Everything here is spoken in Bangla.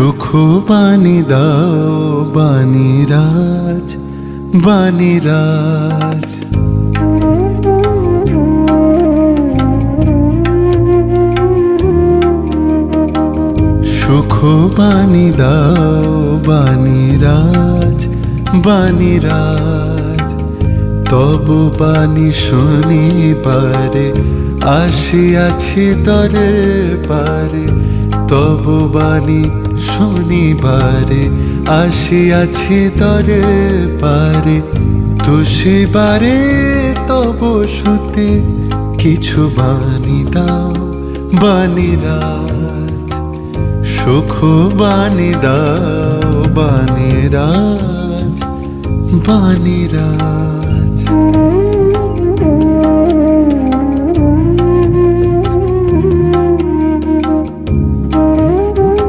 সুখ বাণী দাও বাণীরাজ, বাণীরাজ। সুখ বাণী দাও বাণীরাজ, বাণীরাজ। তব বাণী শুনিবারে আসিয়াছি তরে পারে, তব বাণী শুনিবারে আসিয়াছি তরে পারে। তুষিবারে তব সুতে কিছু বাণী দাও বাণীরাজ। সুখ বাণী দাও বাণীরাজ, বাণীরাজ।